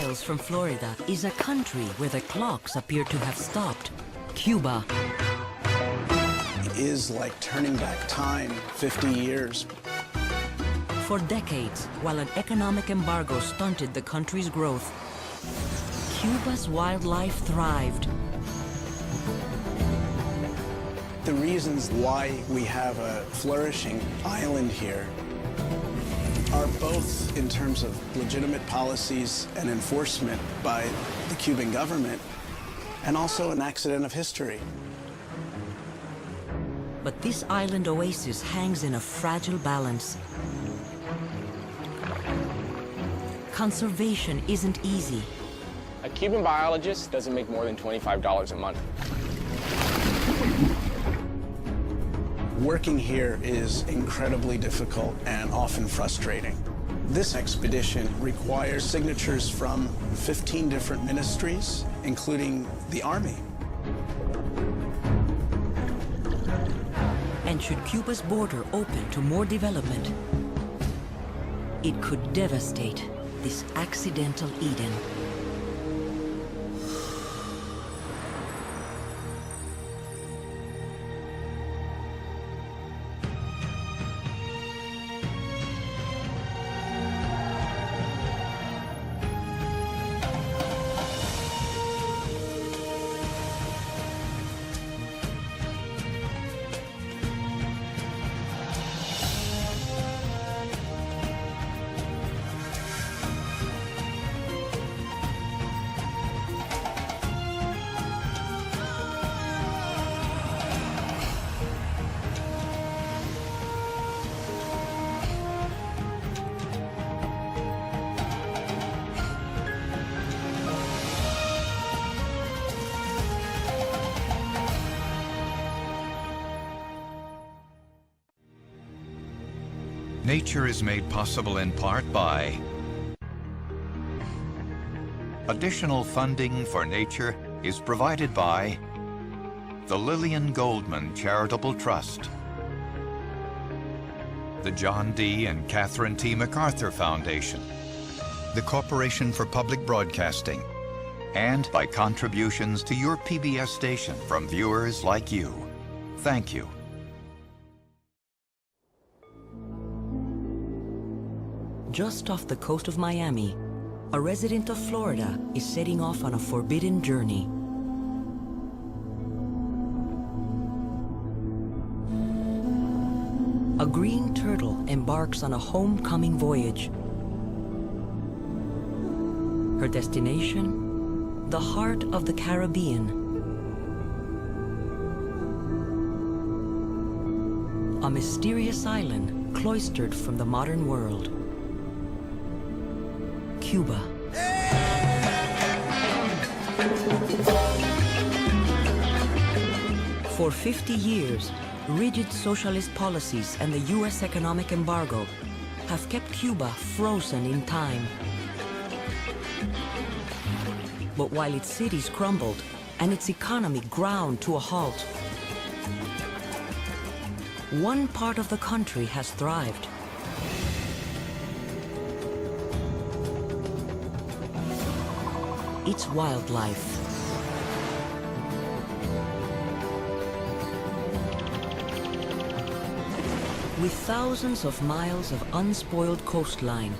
miles from Florida is a country where the clocks appear to have stopped. Cuba. It is like turning back time 50 years. For decades, while an economic embargo stunted the country's growth, Cuba's wildlife thrived. The reasons why we have a flourishing island here are both in terms of legitimate policies and enforcement by the Cuban government, and also an accident of history. But this island oasis hangs in a fragile balance. Conservation isn't easy. A Cuban biologist doesn't make more than $25 a month. Working here is incredibly difficult and often frustrating. This expedition requires signatures from 15 different ministries, including the Army. And should Cuba's border open to more development, it could devastate this accidental Eden. Nature is made possible in part by additional funding for nature is provided by the Lillian Goldman Charitable Trust, the John D. and Catherine T. MacArthur Foundation, the Corporation for Public Broadcasting, and by contributions to your PBS station from viewers like you. Thank you. Just off the coast of Miami, a resident of Florida is setting off on a forbidden journey. A green turtle embarks on a homecoming voyage. Her destination, the heart of the Caribbean. A mysterious island cloistered from the modern world. Cuba. For 50 years, rigid socialist policies and the U.S. economic embargo have kept Cuba frozen in time. But while its cities crumbled and its economy ground to a halt, one part of the country has thrived. Its wildlife. With thousands of miles of unspoiled coastline,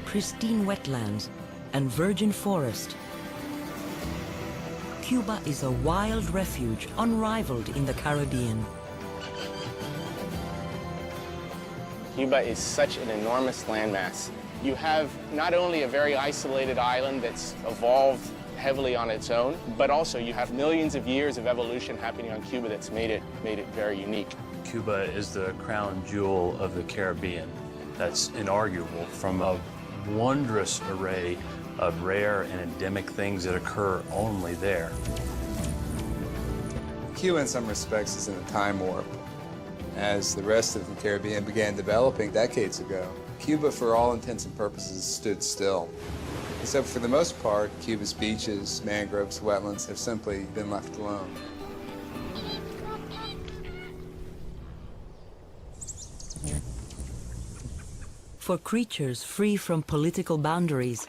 pristine wetlands, and virgin forest, Cuba is a wild refuge unrivaled in the Caribbean. Cuba is such an enormous landmass. You have not only a very isolated island that's evolved heavily on its own, but also you have millions of years of evolution happening on Cuba that's made it very unique. Cuba is the crown jewel of the Caribbean. That's inarguable, from a wondrous array of rare and endemic things that occur only there. Cuba, in some respects, is in a time warp. As the rest of the Caribbean began developing decades ago, Cuba, for all intents and purposes, stood still. And so for the most part, Cuba's beaches, mangroves, wetlands have simply been left alone. For creatures free from political boundaries,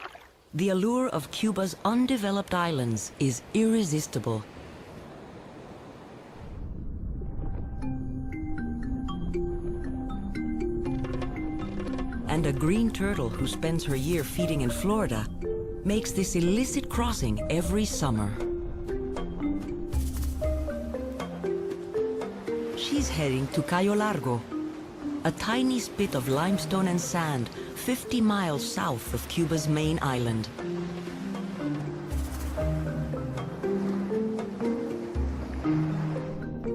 The allure of Cuba's undeveloped islands is irresistible. And a green turtle who spends her year feeding in Florida makes this illicit crossing every summer. She's heading to Cayo Largo, a tiny spit of limestone and sand 50 miles south of Cuba's main island.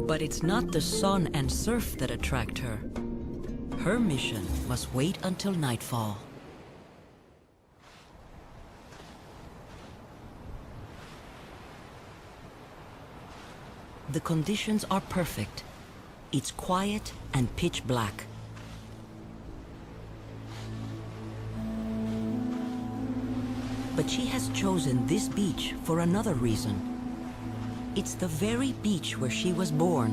But it's not the sun and surf that attract her. Her mission must wait until nightfall. The conditions are perfect. It's quiet and pitch black. But she has chosen this beach for another reason. It's the very beach where she was born.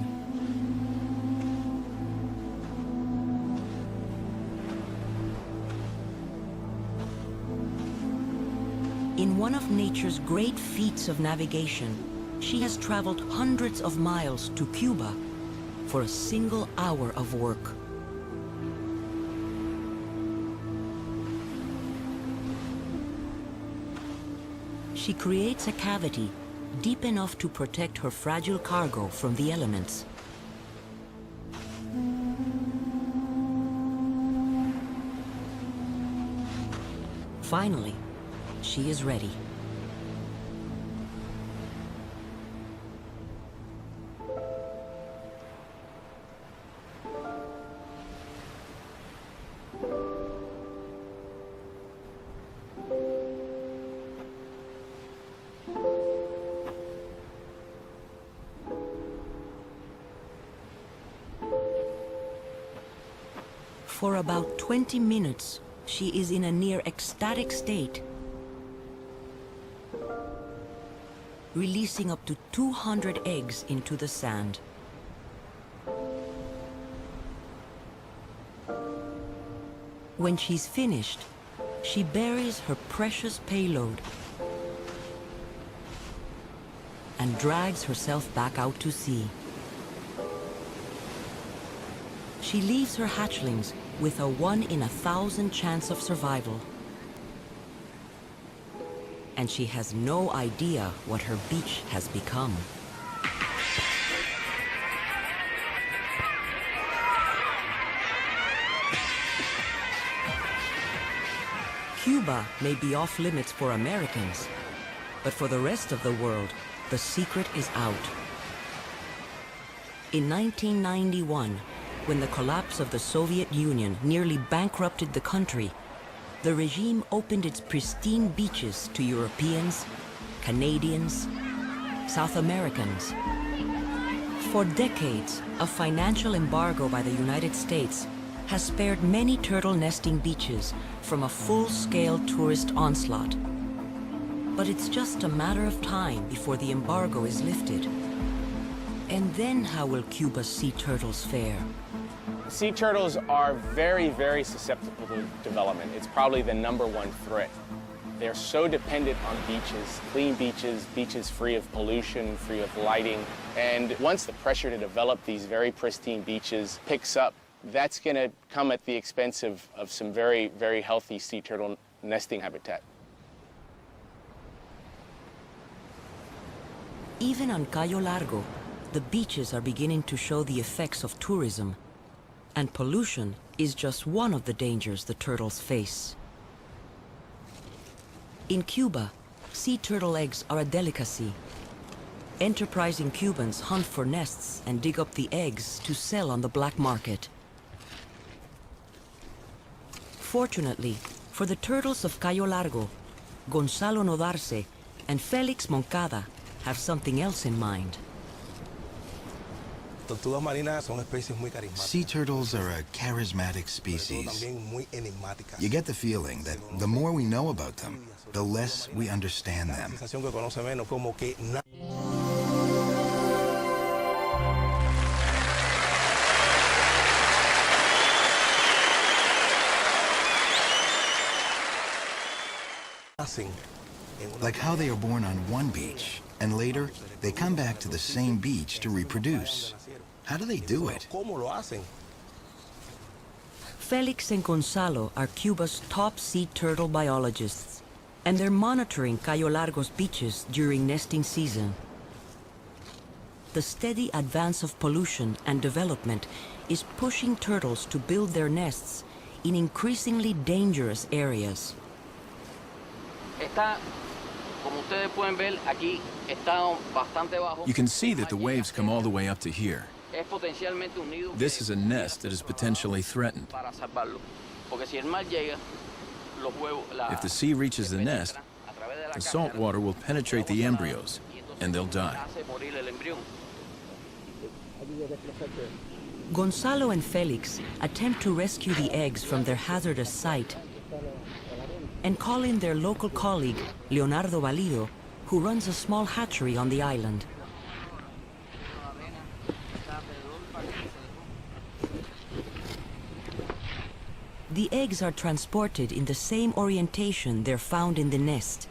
In one of nature's great feats of navigation, she has traveled hundreds of miles to Cuba for a single hour of work. She creates a cavity deep enough to protect her fragile cargo from the elements. Finally, she is ready. For about 20 minutes, she is in a near ecstatic state, releasing up to 200 eggs into the sand. When she's finished, she buries her precious payload and drags herself back out to sea. She leaves her hatchlings with a 1 in 1,000 chance of survival. And she has no idea what her beach has become. Cuba may be off limits for Americans, but for the rest of the world, the secret is out. In 1991, when the collapse of the Soviet Union nearly bankrupted the country, the regime opened its pristine beaches to Europeans, Canadians, South Americans. For decades, a financial embargo by the United States has spared many turtle nesting beaches from a full-scale tourist onslaught. But it's just a matter of time before the embargo is lifted. And then how will Cuba's sea turtles fare? Sea turtles are very, very susceptible to development. It's probably the #1 threat. They're so dependent on beaches, clean beaches, beaches free of pollution, free of lighting. And once the pressure to develop these very pristine beaches picks up, that's going to come at the expense of some very, very healthy sea turtle nesting habitat. Even on Cayo Largo, the beaches are beginning to show the effects of tourism. And pollution is just one of the dangers the turtles face. In Cuba, sea turtle eggs are a delicacy. Enterprising Cubans hunt for nests and dig up the eggs to sell on the black market. Fortunately, for the turtles of Cayo Largo, Gonzalo Nodarse and Felix Moncada have something else in mind. Sea turtles are a charismatic species. You get the feeling that the more we know about them, the less we understand them. Like how they are born on one beach, and later they come back to the same beach to reproduce. How do they do it? Felix and Gonzalo are Cuba's top sea turtle biologists, and they're monitoring Cayo Largo's beaches during nesting season. The steady advance of pollution and development is pushing turtles to build their nests in increasingly dangerous areas. You can see that the waves come all the way up to here. This is a nest that is potentially threatened. If the sea reaches the nest, the salt water will penetrate the embryos, and they'll die. Gonzalo and Felix attempt to rescue the eggs from their hazardous site and call in their local colleague, Leonardo Valido, who runs a small hatchery on the island. The eggs are transported in the same orientation they're found in the nest.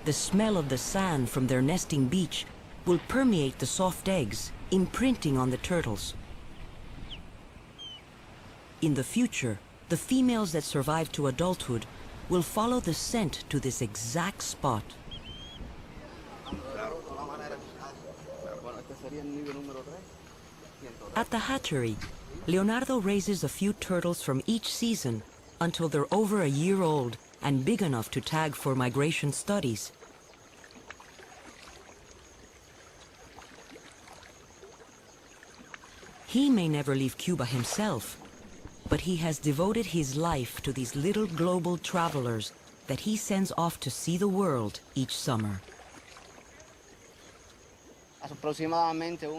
The smell of the sand from their nesting beach will permeate the soft eggs, imprinting on the turtles. In the future, the females that survive to adulthood will follow the scent to this exact spot. At the hatchery, Leonardo raises a few turtles from each season until they're over a year old and big enough to tag for migration studies. He may never leave Cuba himself, but he has devoted his life to these little global travelers that he sends off to see the world each summer.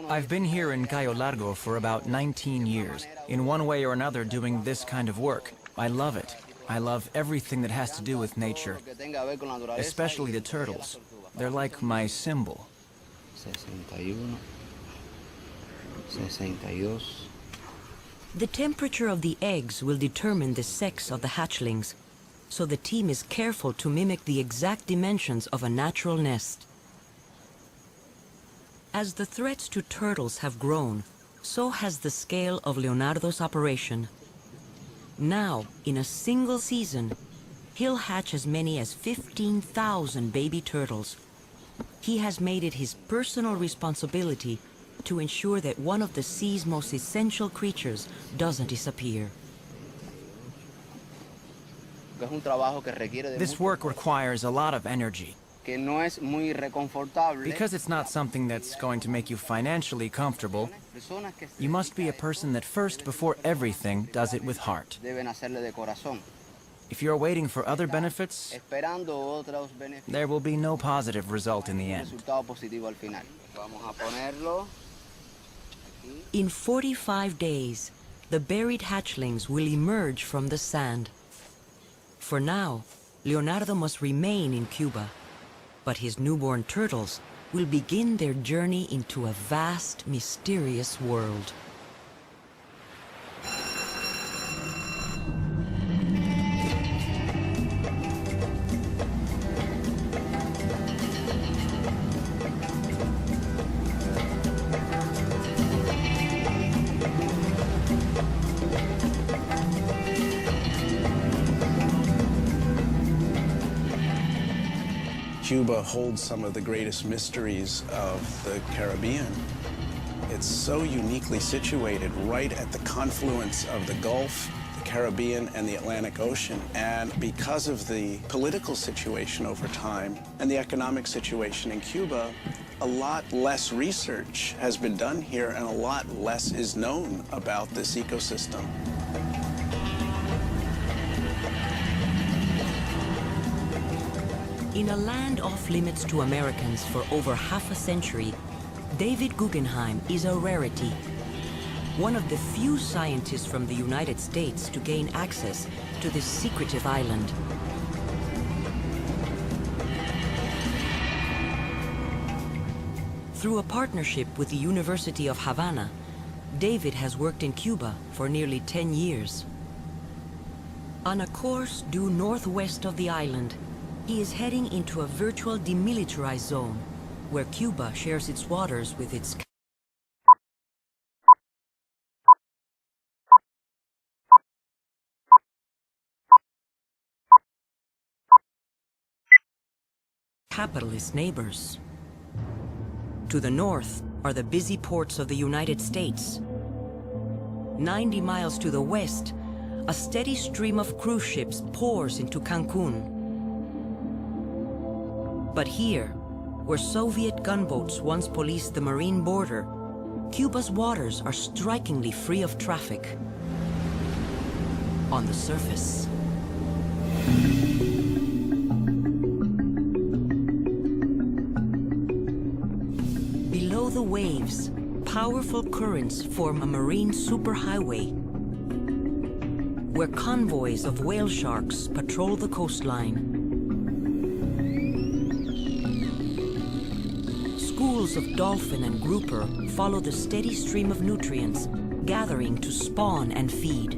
I've been here in Cayo Largo for about 19 years, in one way or another doing this kind of work. I love it. I love everything that has to do with nature, especially the turtles. They're like my symbol. The temperature of the eggs will determine the sex of the hatchlings, so the team is careful to mimic the exact dimensions of a natural nest. As the threats to turtles have grown, so has the scale of Leonardo's operation. Now, in a single season, he'll hatch as many as 15,000 baby turtles. He has made it his personal responsibility to ensure that one of the sea's most essential creatures doesn't disappear. This work requires a lot of energy. Because it's not something that's going to make you financially comfortable, you must be a person that first, before everything, does it with heart. If you're waiting for other benefits, there will be no positive result in the end. In 45 days, the buried hatchlings will emerge from the sand. For now, Leonardo must remain in Cuba, but his newborn turtles will begin their journey into a vast, mysterious world. Cuba holds some of the greatest mysteries of the Caribbean. It's so uniquely situated right at the confluence of the Gulf, the Caribbean, and the Atlantic Ocean. And because of the political situation over time and the economic situation in Cuba, a lot less research has been done here and a lot less is known about this ecosystem. In a land off limits to Americans for over half a century, David Guggenheim is a rarity. One of the few scientists from the United States to gain access to this secretive island. Through a partnership with the University of Havana, David has worked in Cuba for nearly 10 years. On a course due northwest of the island, he is heading into a virtual demilitarized zone, where Cuba shares its waters with its capitalist neighbors. To the north are the busy ports of the United States. 90 miles to the west, a steady stream of cruise ships pours into Cancun. But here, where Soviet gunboats once policed the marine border, Cuba's waters are strikingly free of traffic. On the surface. Below the waves, powerful currents form a marine superhighway, where convoys of whale sharks patrol the coastline. Schools of dolphin and grouper follow the steady stream of nutrients, gathering to spawn and feed.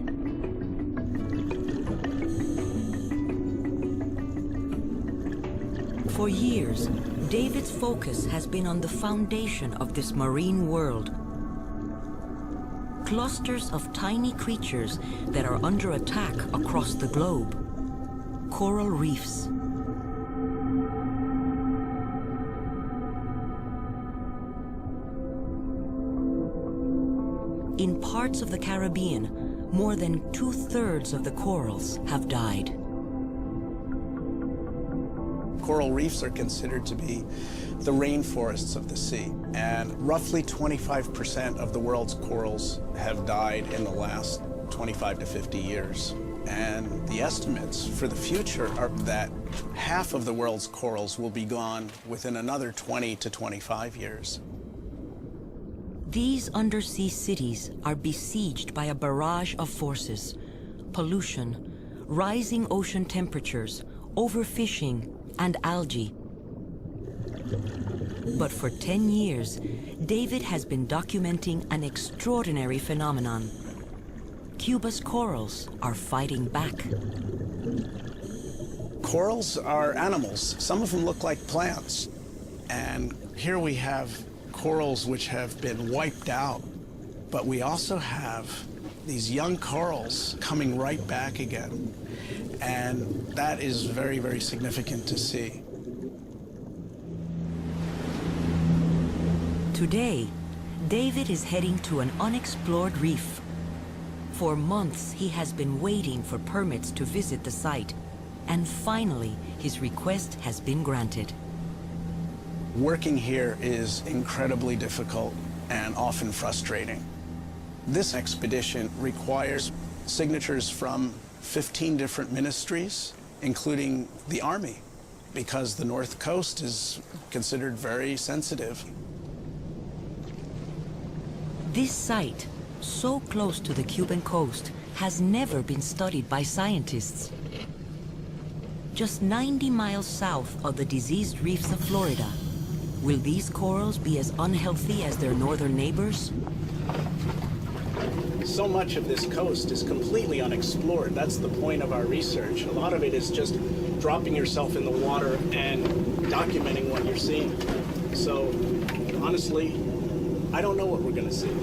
For years, David's focus has been on the foundation of this marine world. Clusters of tiny creatures that are under attack across the globe. Coral reefs. In parts of the Caribbean, more than 2/3 of the corals have died. Coral reefs are considered to be the rainforests of the sea, and roughly 25% of the world's corals have died in the last 25 to 50 years. And the estimates for the future are that half of the world's corals will be gone within another 20 to 25 years. These undersea cities are besieged by a barrage of forces: pollution, rising ocean temperatures, overfishing, and algae. But for 10 years, David has been documenting an extraordinary phenomenon. Cuba's corals are fighting back. Corals are animals. Some of them look like plants. And here we have corals which have been wiped out. But we also have these young corals coming right back again. And that is very, very significant to see. Today, David is heading to an unexplored reef. For months, he has been waiting for permits to visit the site, and finally, his request has been granted. Working here is incredibly difficult and often frustrating. This expedition requires signatures from 15 different ministries, including the Army, because the North Coast is considered very sensitive. This site, so close to the Cuban coast, has never been studied by scientists. Just 90 miles south of the diseased reefs of Florida, will these corals be as unhealthy as their northern neighbors? So much of this coast is completely unexplored. That's the point of our research. A lot of it is just dropping yourself in the water and documenting what you're seeing. So, honestly, I don't know what we're going to see.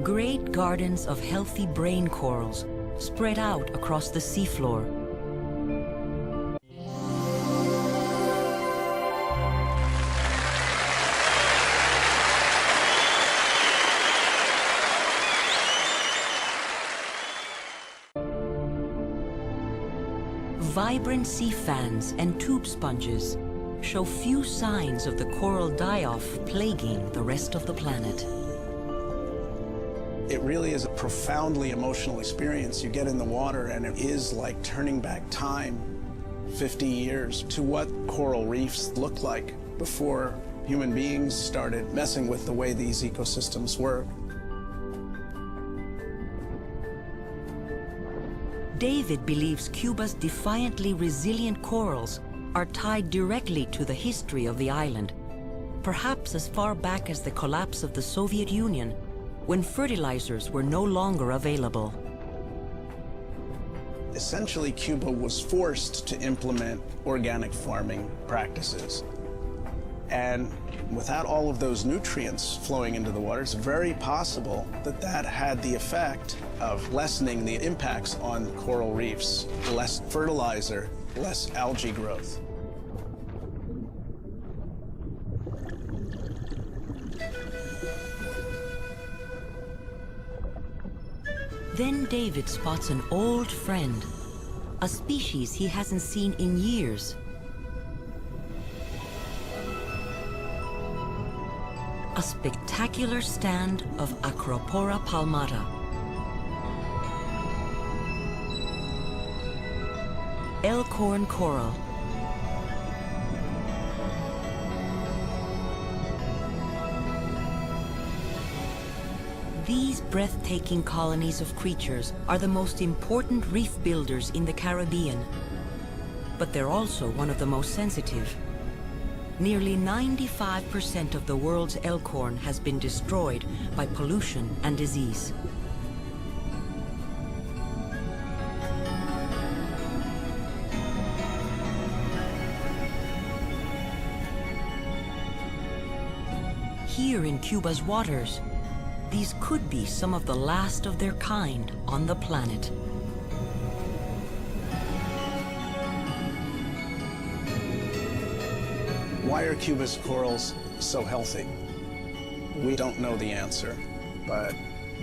Great gardens of healthy brain corals spread out across the seafloor. vibrant sea fans and tube sponges show few signs of the coral die-off plaguing the rest of the planet. It really is a profoundly emotional experience. You get in the water and it is like turning back time 50 years to what coral reefs looked like before human beings started messing with the way these ecosystems work. David believes Cuba's defiantly resilient corals are tied directly to the history of the island, perhaps as far back as the collapse of the Soviet Union, when fertilizers were no longer available. Essentially, Cuba was forced to implement organic farming practices. And without all of those nutrients flowing into the water, it's very possible that that had the effect of lessening the impacts on coral reefs. Less fertilizer, less algae growth. Then David spots an old friend, a species he hasn't seen in years. A spectacular stand of Acropora palmata. Elkhorn coral. These breathtaking colonies of creatures are the most important reef builders in the Caribbean, but they're also one of the most sensitive. Nearly 95% of the world's elkhorn has been destroyed by pollution and disease. Here in Cuba's waters, these could be some of the last of their kind on the planet. Why are Cuba's corals so healthy? We don't know the answer, but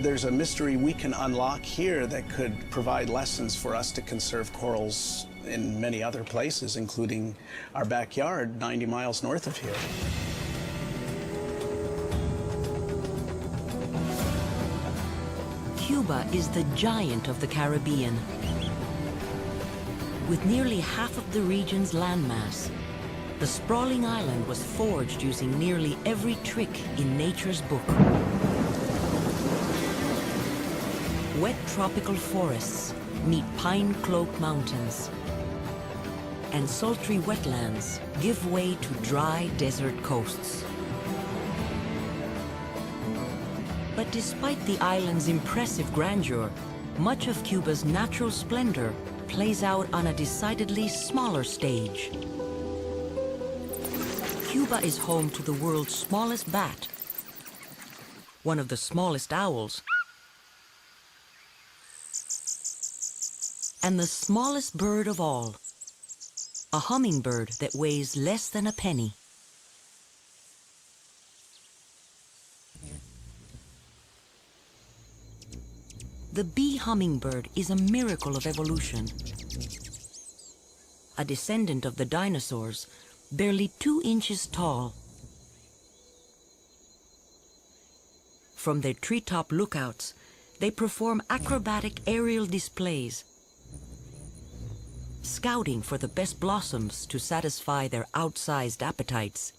there's a mystery we can unlock here that could provide lessons for us to conserve corals in many other places, including our backyard 90 miles north of here. Cuba is the giant of the Caribbean. With nearly half of the region's landmass, the sprawling island was forged using nearly every trick in nature's book. Wet tropical forests meet pine-cloaked mountains, and sultry wetlands give way to dry desert coasts. But despite the island's impressive grandeur, much of Cuba's natural splendor plays out on a decidedly smaller stage. Cuba is home to the world's smallest bat, one of the smallest owls, and the smallest bird of all, a hummingbird that weighs less than a penny. The bee hummingbird is a miracle of evolution. A descendant of the dinosaurs, barely 2 inches tall. From their treetop lookouts, they perform acrobatic aerial displays, scouting for the best blossoms to satisfy their outsized appetites.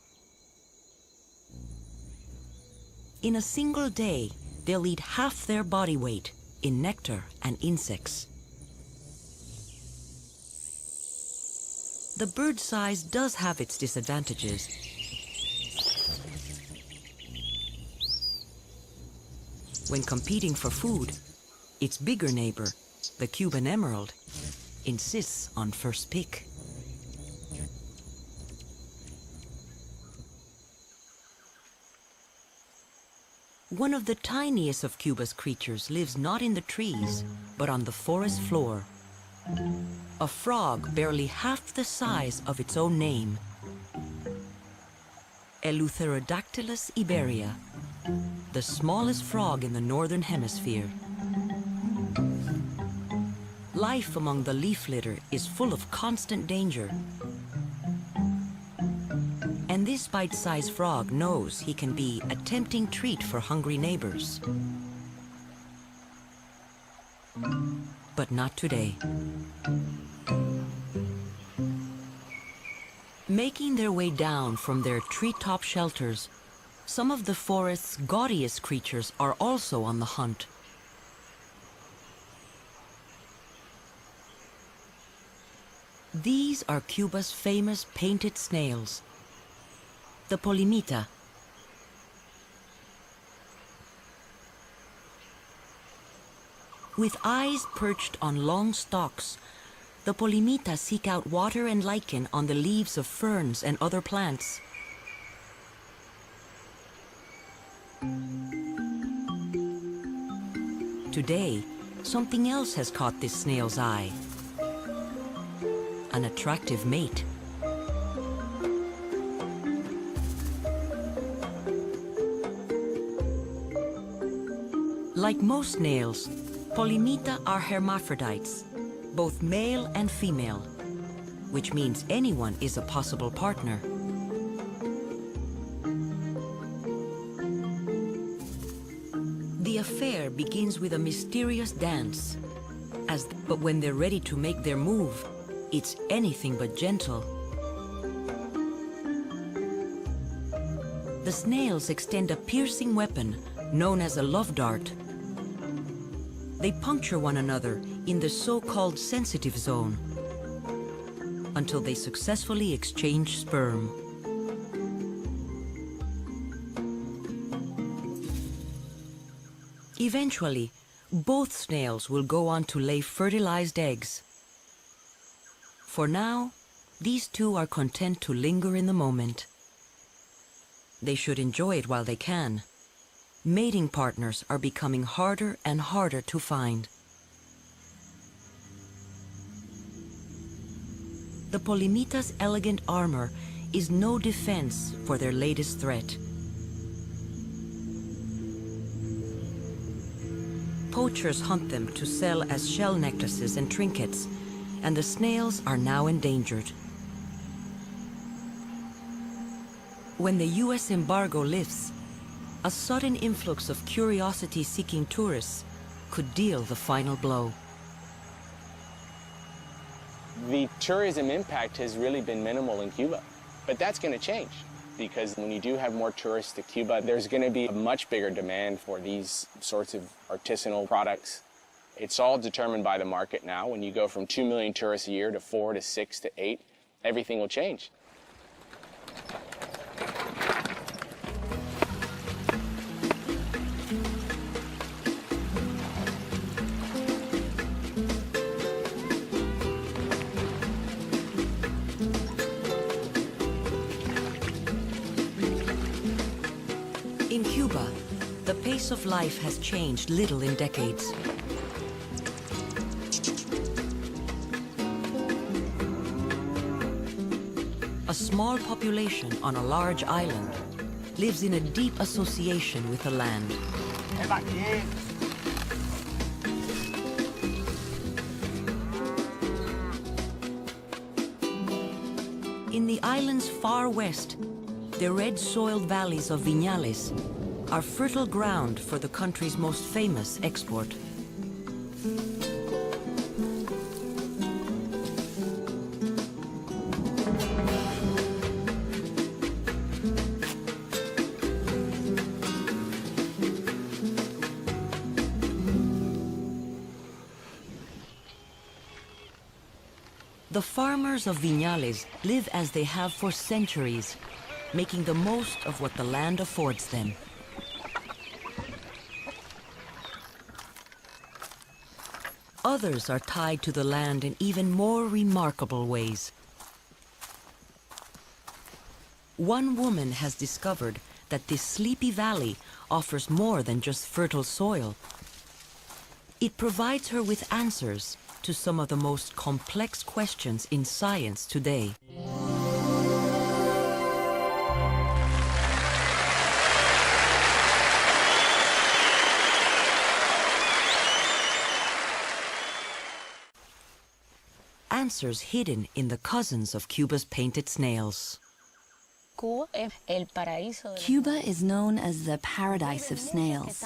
In a single day, they'll eat half their body weight in nectar and insects. The bird size does have its disadvantages. When competing for food, its bigger neighbor, the Cuban emerald, insists on first pick. One of the tiniest of Cuba's creatures lives not in the trees, but on the forest floor. A frog barely half the size of its own name. Eleutherodactylus iberia, the smallest frog in the northern hemisphere. life among the leaf litter is full of constant danger. And this bite-sized frog knows he can be a tempting treat for hungry neighbors. But not today. Making their way down from their treetop shelters, some of the forest's gaudiest creatures are also on the hunt. These are Cuba's famous painted snails, the polimita. With eyes perched on long stalks, the polimita seek out water and lichen on the leaves of ferns and other plants. Today, something else has caught this snail's eye. An attractive mate. Like most snails, polimita are hermaphrodites, both male and female, which means anyone is a possible partner. The affair begins with a mysterious dance, but when they're ready to make their move, it's anything but gentle. The snails extend a piercing weapon known as a love dart. They puncture one another in the so-called sensitive zone until they successfully exchange sperm. Eventually, both snails will go on to lay fertilized eggs. For now, these two are content to linger in the moment. They should enjoy it while they can. Mating partners are becoming harder and harder to find. The polimita's elegant armor is no defense for their latest threat. Poachers hunt them to sell as shell necklaces and trinkets, and the snails are now endangered. When the US embargo lifts, a sudden influx of curiosity-seeking tourists could deal the final blow. The tourism impact has really been minimal in Cuba, but that's going to change because when you do have more tourists to Cuba, there's going to be a much bigger demand for these sorts of artisanal products. It's all determined by the market now. When you go from 2 million tourists a year to 4 to 6 to 8, everything will change. In Cuba, the pace of life has changed little in decades. A small population on a large island lives in a deep association with the land. In the island's far west, the red-soiled valleys of Viñales are fertile ground for the country's most famous export. The farmers of Viñales live as they have for centuries, making the most of what the land affords them. Others are tied to the land in even more remarkable ways. One woman has discovered that this sleepy valley offers more than just fertile soil. It provides her with answers to some of the most complex questions in science today. answers hidden in the cousins of Cuba's painted snails. Cuba is known as the paradise of snails.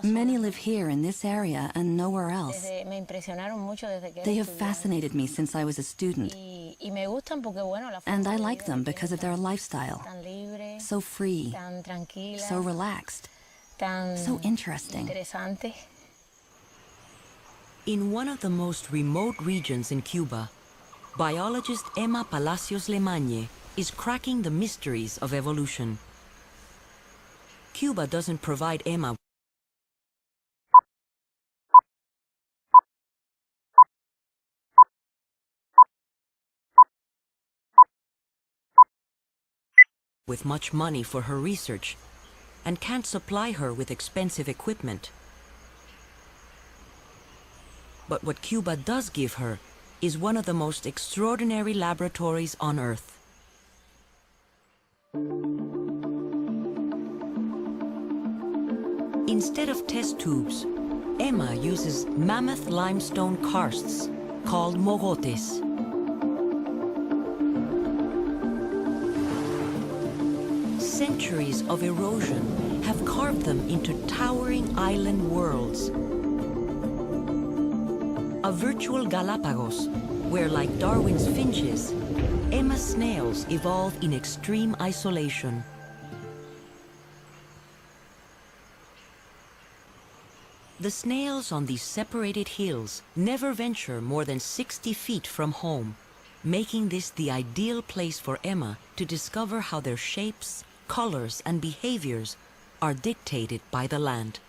Many live here in this area and nowhere else. They have fascinated me since I was a student. And I like them because of their lifestyle. So free, so relaxed, so interesting. In one of the most remote regions in Cuba, biologist Emma Palacios Lemagne is cracking the mysteries of evolution. Cuba doesn't provide Emma with much money for her research and can't supply her with expensive equipment. But what Cuba does give her is one of the most extraordinary laboratories on Earth. Instead of test tubes, Emma uses mammoth limestone karsts called mogotes. Centuries of erosion have carved them into towering island worlds. A virtual Galapagos, where, like Darwin's finches, Emma's snails evolve in extreme isolation. The snails on these separated hills never venture more than 60 feet from home, making this the ideal place for Emma to discover how their shapes, colors, and behaviors are dictated by the land.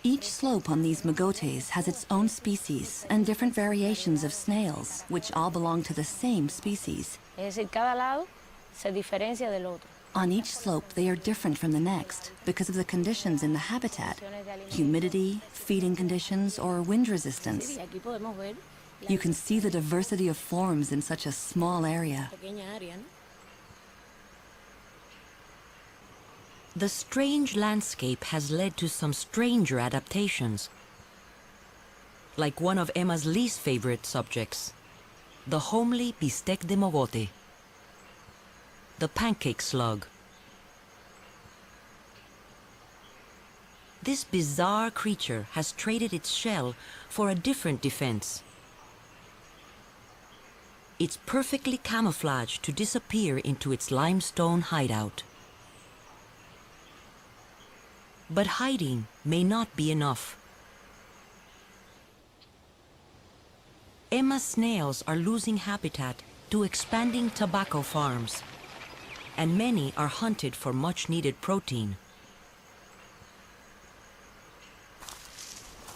Each slope on these mogotes has its own species and different variations of snails, which all belong to the same species. On each slope, they are different from the next because of the conditions in the habitat: humidity, feeding conditions, or wind resistance. You can see the diversity of forms in such a small area. The strange landscape has led to some stranger adaptations, like one of Emma's least favorite subjects, the homely bistec de mogote, the pancake slug. This bizarre creature has traded its shell for a different defense. It's perfectly camouflaged to disappear into its limestone hideout. But hiding may not be enough. Emma's snails are losing habitat to expanding tobacco farms, and many are hunted for much-needed protein.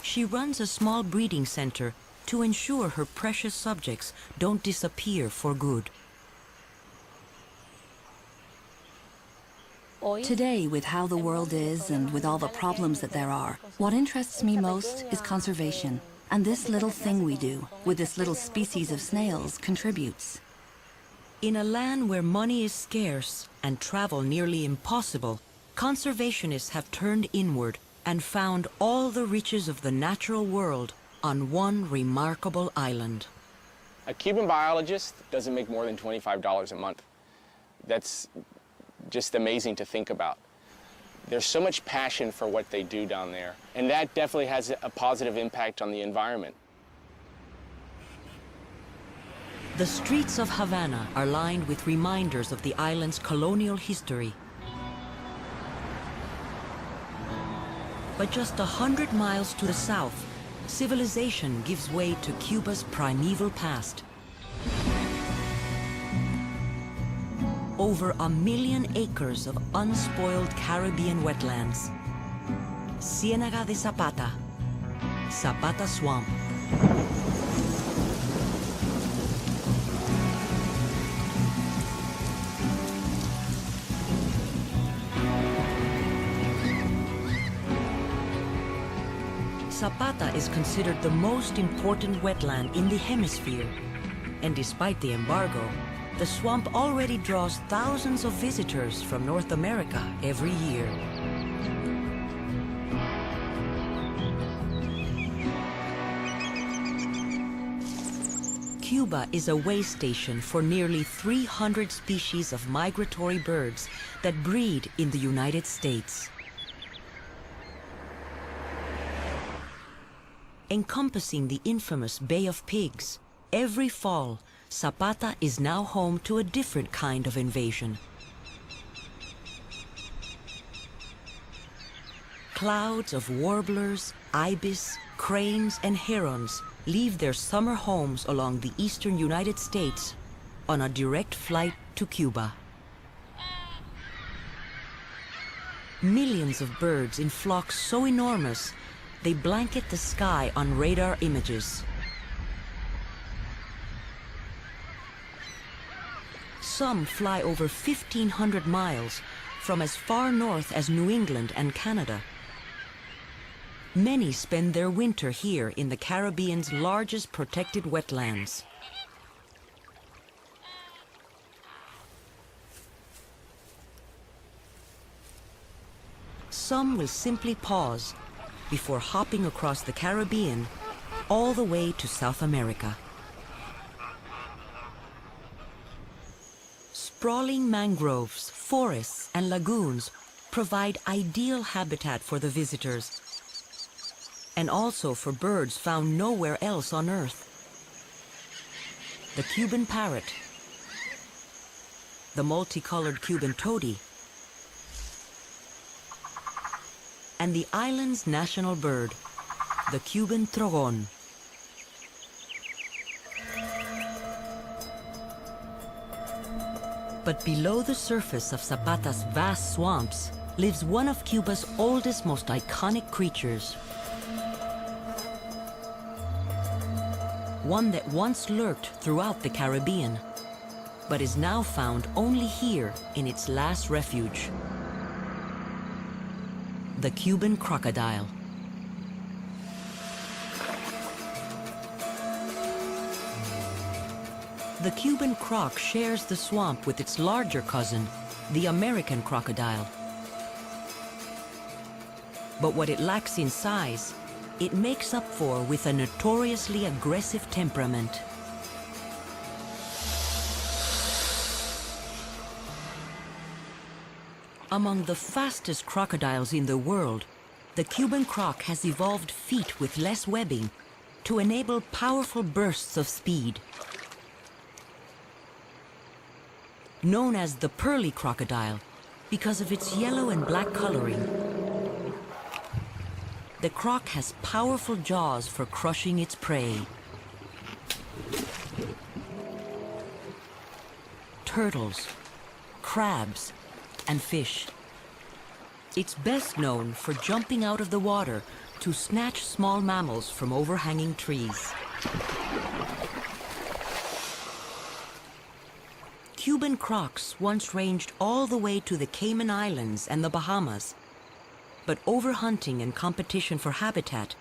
She runs a small breeding center to ensure her precious subjects don't disappear for good. Today, with how the world is and with all the problems that there are, what interests me most is conservation. And this little thing we do, with this little species of snails, contributes. In a land where money is scarce and travel nearly impossible, conservationists have turned inward and found all the riches of the natural world on one remarkable island. A Cuban biologist doesn't make more than $25 a month. That's just amazing to think about. There's so much passion for what they do down there, and that definitely has a positive impact on the environment. The streets of Havana are lined with reminders of the island's colonial history. But just 100 miles to the south, civilization gives way to Cuba's primeval past. Over 1 million acres of unspoiled Caribbean wetlands. Ciénaga de Zapata, Zapata Swamp. Zapata is considered the most important wetland in the hemisphere, and despite the embargo, the swamp already draws thousands of visitors from North America every year. Cuba is a way station for nearly 300 species of migratory birds that breed in the United States. Encompassing the infamous Bay of Pigs, every fall, Zapata is now home to a different kind of invasion. Clouds of warblers, ibis, cranes, and herons leave their summer homes along the eastern United States on a direct flight to Cuba. Millions of birds in flocks so enormous they blanket the sky on radar images. Some fly over 1,500 miles from as far north as New England and Canada. Many spend their winter here in the Caribbean's largest protected wetlands. Some will simply pause before hopping across the Caribbean all the way to South America. Sprawling mangroves, forests, and lagoons provide ideal habitat for the visitors, and also for birds found nowhere else on Earth. The Cuban parrot, the multicolored Cuban toady, and the island's national bird, the Cuban trogon. But below the surface of Zapata's vast swamps lives one of Cuba's oldest, most iconic creatures. One that once lurked throughout the Caribbean, but is now found only here in its last refuge. The Cuban crocodile. The Cuban croc shares the swamp with its larger cousin, the American crocodile. But what it lacks in size, it makes up for with a notoriously aggressive temperament. Among the fastest crocodiles in the world, the Cuban croc has evolved feet with less webbing to enable powerful bursts of speed. Known as the pearly crocodile because of its yellow and black coloring, the croc has powerful jaws for crushing its prey. Turtles, crabs, and fish. It's best known for jumping out of the water to snatch small mammals from overhanging trees. Cuban crocs once ranged all the way to the Cayman Islands and the Bahamas, but overhunting and competition for habitat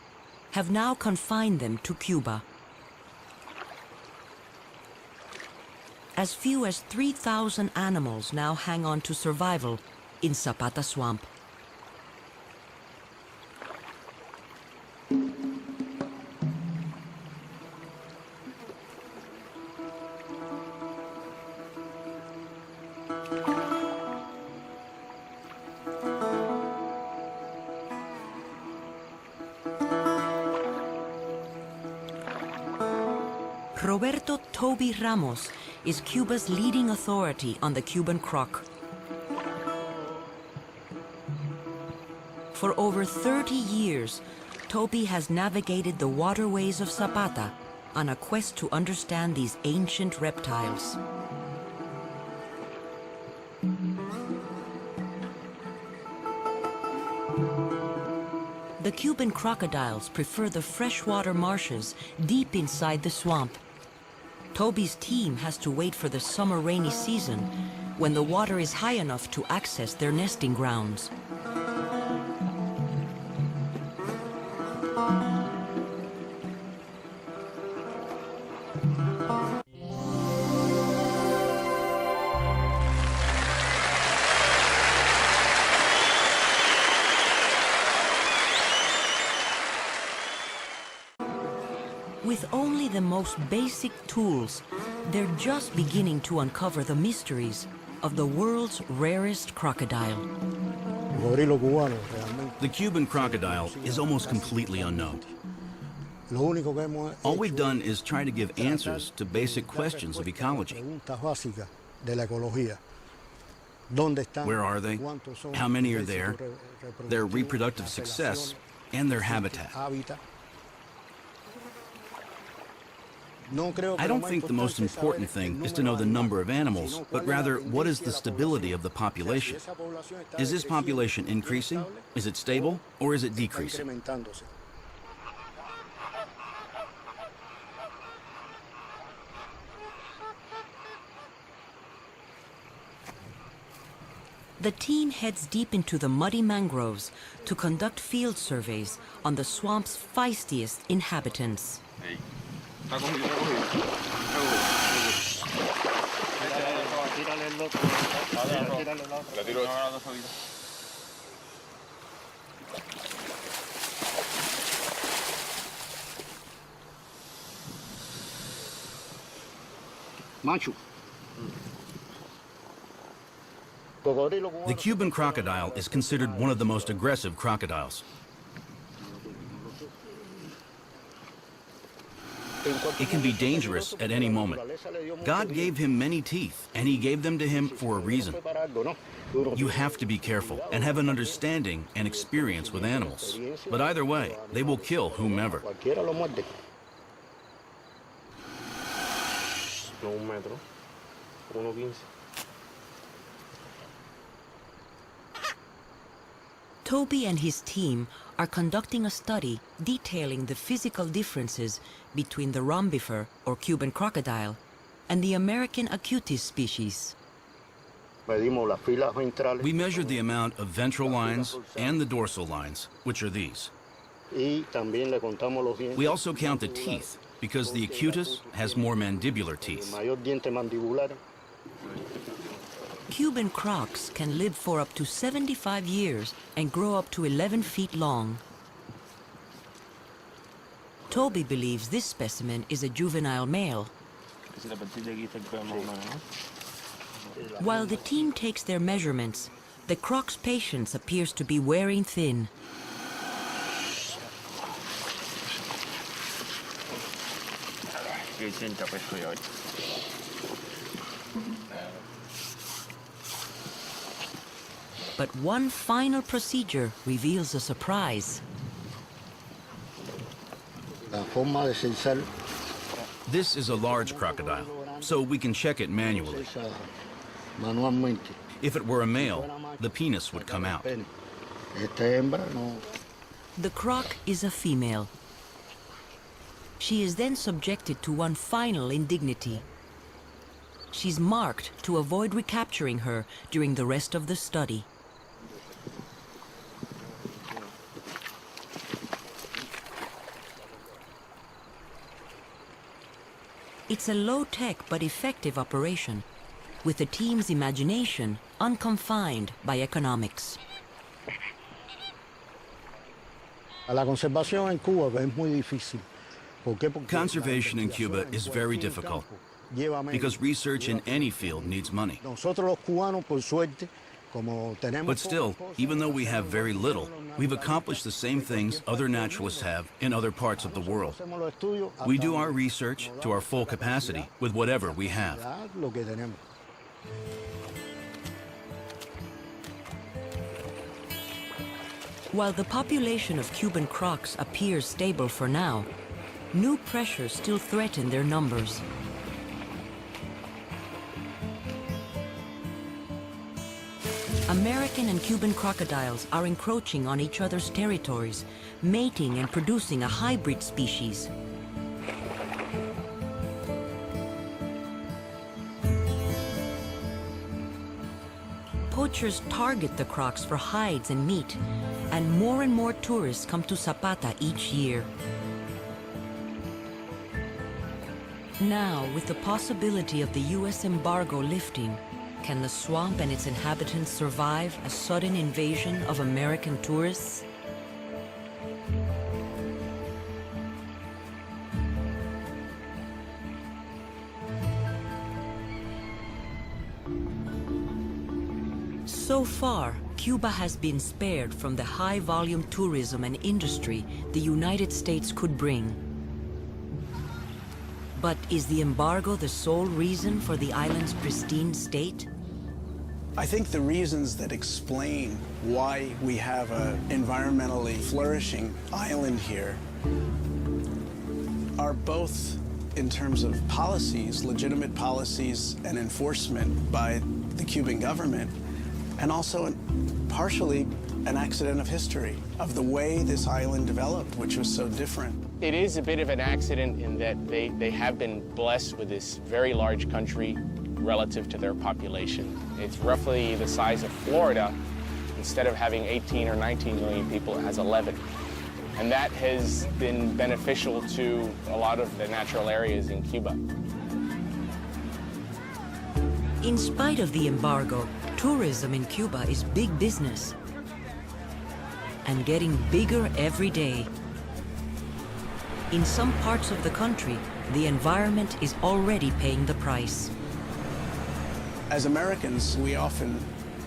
have now confined them to Cuba. As few as 3,000 animals now hang on to survival in Zapata Swamp. Roberto Toby Ramos is Cuba's leading authority on the Cuban croc. For over 30 years, Toby has navigated the waterways of Zapata on a quest to understand these ancient reptiles. The Cuban crocodiles prefer the freshwater marshes deep inside the swamp. Toby's team has to wait for the summer rainy season when the water is high enough to access their nesting grounds. With only the most basic tools, they're just beginning to uncover the mysteries of the world's rarest crocodile. The Cuban crocodile is almost completely unknown. All we've done is try to give answers to basic questions of ecology. Where are they? How many are there? Their reproductive success and their habitat. I don't think the most important thing is to know the number of animals, but rather what is the stability of the population? Is this population increasing? Is it stable? Or is it decreasing? The team heads deep into the muddy mangroves to conduct field surveys on the swamp's feistiest inhabitants. The Cuban crocodile is considered one of the most aggressive crocodiles. It can be dangerous at any moment. God gave him many teeth, and he gave them to him for a reason. You have to be careful and have an understanding and experience with animals. But either way, they will kill whomever. Toby and his team are conducting a study detailing the physical differences between the rhombifer, or Cuban crocodile, and the American acutis species. We measured the amount of ventral lines and the dorsal lines, which are these. We also count the teeth, because the acutis has more mandibular teeth. Cuban crocs can live for up to 75 years and grow up to 11 feet long. Toby believes this specimen is a juvenile male. While the team takes their measurements, the croc's patience appears to be wearing thin. But one final procedure reveals a surprise. This is a large crocodile, so we can check it manually. If it were a male, the penis would come out. The croc is a female. She is then subjected to one final indignity. She's marked to avoid recapturing her during the rest of the study. It's a low-tech but effective operation, with the team's imagination unconfined by economics. Conservation in Cuba is very difficult, because research in any field needs money. But still, even though we have very little, we've accomplished the same things other naturalists have in other parts of the world. We do our research to our full capacity with whatever we have. While the population of Cuban crocs appears stable for now, new pressures still threaten their numbers. American and Cuban crocodiles are encroaching on each other's territories, mating and producing a hybrid species. Poachers target the crocs for hides and meat, and more tourists come to Zapata each year. Now, with the possibility of the U.S. embargo lifting, can the swamp and its inhabitants survive a sudden invasion of American tourists? So far, Cuba has been spared from the high-volume tourism and industry the United States could bring. But is the embargo the sole reason for the island's pristine state? I think the reasons that explain why we have an environmentally flourishing island here are both in terms of policies, legitimate policies and enforcement by the Cuban government, and also partially an accident of history, of the way this island developed, which was so different. It is a bit of an accident in that they have been blessed with this very large country relative to their population. It's roughly the size of Florida. Instead of having 18 or 19 million people, it has 11. And that has been beneficial to a lot of the natural areas in Cuba. In spite of the embargo, tourism in Cuba is big business and getting bigger every day. In some parts of the country, the environment is already paying the price. As Americans, we often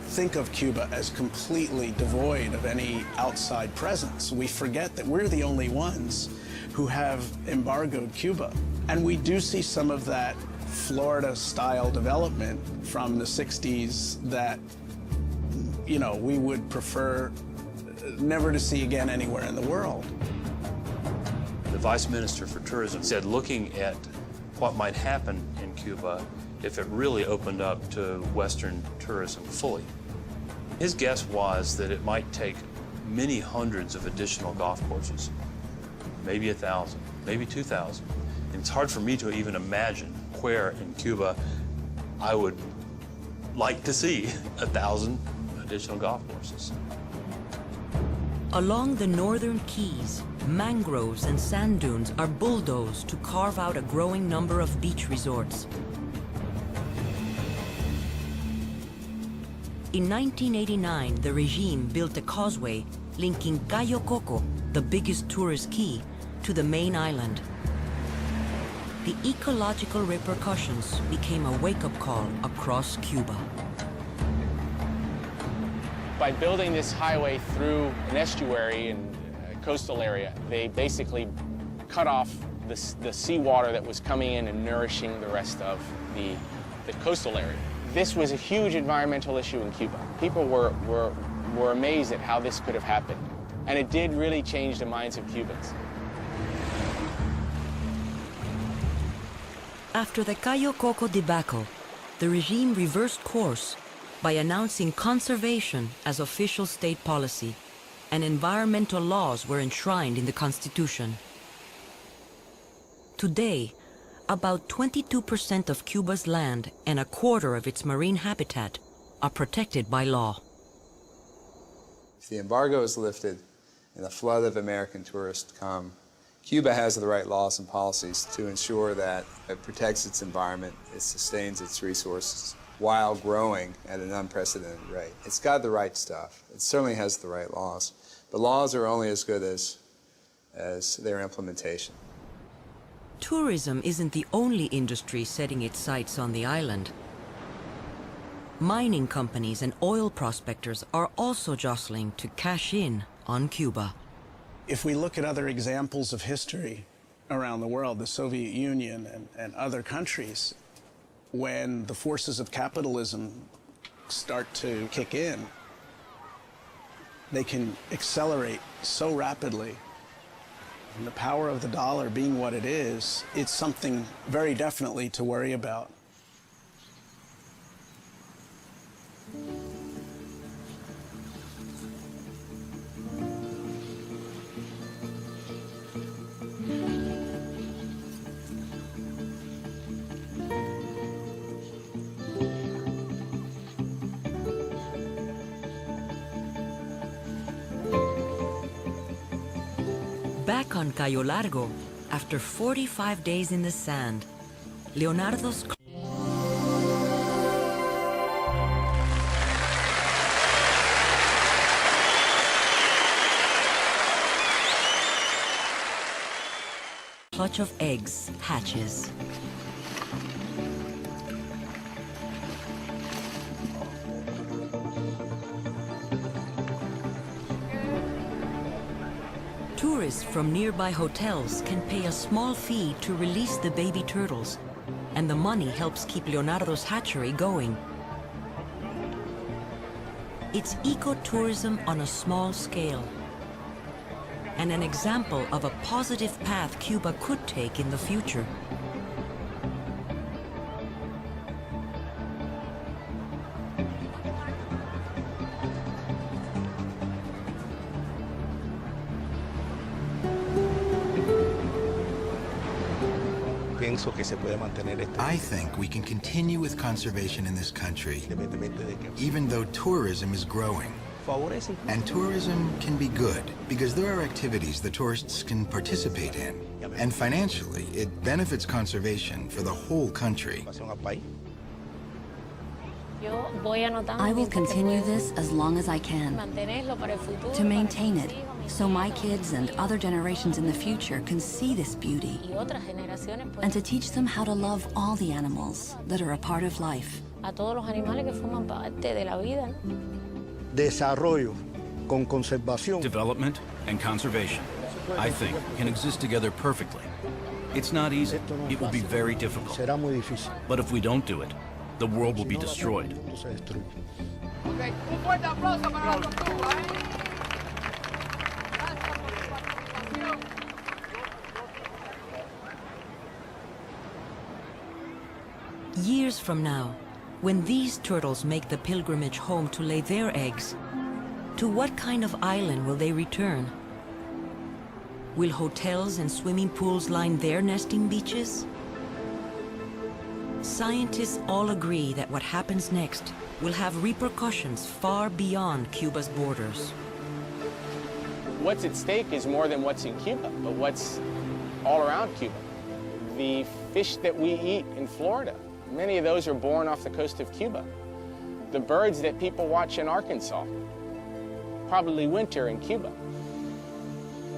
think of Cuba as completely devoid of any outside presence. We forget that we're the only ones who have embargoed Cuba. And we do see some of that Florida-style development from the 60s that, you know, we would prefer never to see again anywhere in the world. The Vice Minister for Tourism said looking at what might happen in Cuba if it really opened up to Western tourism fully. His guess was that it might take many hundreds of additional golf courses, maybe 1,000, maybe 2,000. And it's hard for me to even imagine where in Cuba I would like to see 1,000 additional golf courses. Along the northern keys, mangroves and sand dunes are bulldozed to carve out a growing number of beach resorts. In 1989, the regime built a causeway linking Cayo Coco, the biggest tourist key, to the main island. The ecological repercussions became a wake-up call across Cuba. By building this highway through an estuary and a coastal area, they basically cut off the seawater that was coming in and nourishing the rest of the coastal area. This was a huge environmental issue in Cuba. People were amazed at how this could have happened. And it did really change the minds of Cubans. After the Cayo Coco debacle, the regime reversed course by announcing conservation as official state policy, and environmental laws were enshrined in the Constitution. Today, about 22% of Cuba's land and a quarter of its marine habitat are protected by law. If the embargo is lifted and a flood of American tourists come, Cuba has the right laws and policies to ensure that it protects its environment, it sustains its resources while growing at an unprecedented rate. It's got the right stuff. It certainly has the right laws. But laws are only as good as their implementation. Tourism isn't the only industry setting its sights on the island. Mining companies and oil prospectors are also jostling to cash in on Cuba. If we look at other examples of history around the world, the Soviet Union and other countries, when the forces of capitalism start to kick in, they can accelerate so rapidly. And the power of the dollar being what it is, it's something very definitely to worry about. Back on Cayo Largo, after 45 days in the sand, Leonardo's clutch of eggs hatches. tourists from nearby hotels can pay a small fee to release the baby turtles, and the money helps keep Leonardo's hatchery going. It's ecotourism on a small scale, and an example of a positive path Cuba could take in the future. I think we can continue with conservation in this country, even though tourism is growing. And tourism can be good, because there are activities the tourists can participate in. And financially, it benefits conservation for the whole country. I will continue this as long as I can, to maintain it, so my kids and other generations in the future can see this beauty, and to teach them how to love all the animals that are a part of life. Development and conservation, I think, can exist together perfectly. It's not easy. It will be very difficult. But if we don't do it, the world will be destroyed. Years from now, when these turtles make the pilgrimage home to lay their eggs, to what kind of island will they return? Will hotels and swimming pools line their nesting beaches? Scientists all agree that what happens next will have repercussions far beyond Cuba's borders. What's at stake is more than what's in Cuba, but what's all around Cuba. The fish that we eat in Florida, many of those are born off the coast of Cuba. The birds that people watch in Arkansas probably winter in Cuba.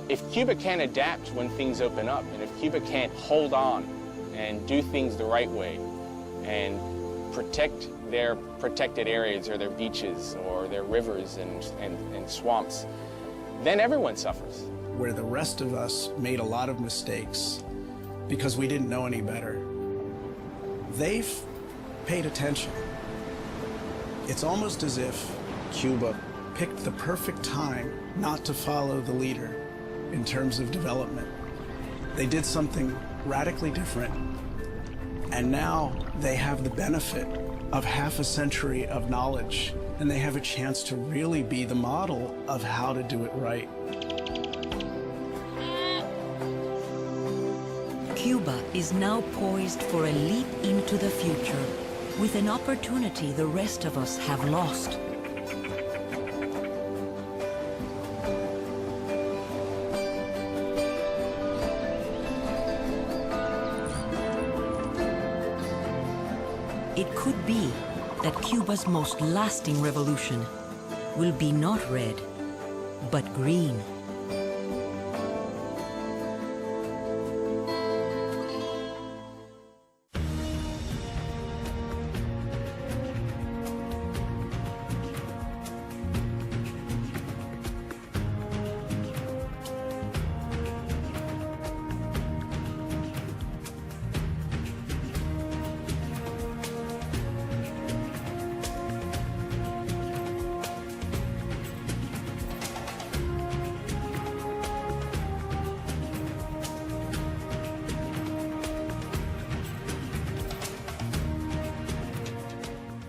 If Cuba can't adapt when things open up, and if Cuba can't hold on and do things the right way and protect their protected areas or their beaches or their rivers and swamps, then everyone suffers. Where the rest of us made a lot of mistakes because we didn't know any better, they've paid attention. It's almost as if Cuba picked the perfect time not to follow the leader in terms of development. They did something radically different, and now they have the benefit of half a century of knowledge, and they have a chance to really be the model of how to do it right. Cuba is now poised for a leap into the future, with an opportunity the rest of us have lost. It could be that Cuba's most lasting revolution will be not red, but green.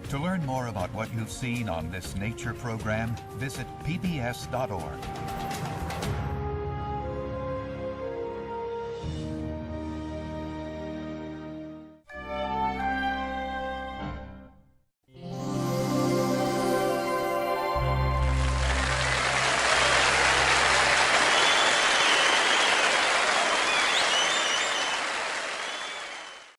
To learn more about what you've seen on this nature program, visit pbs.org.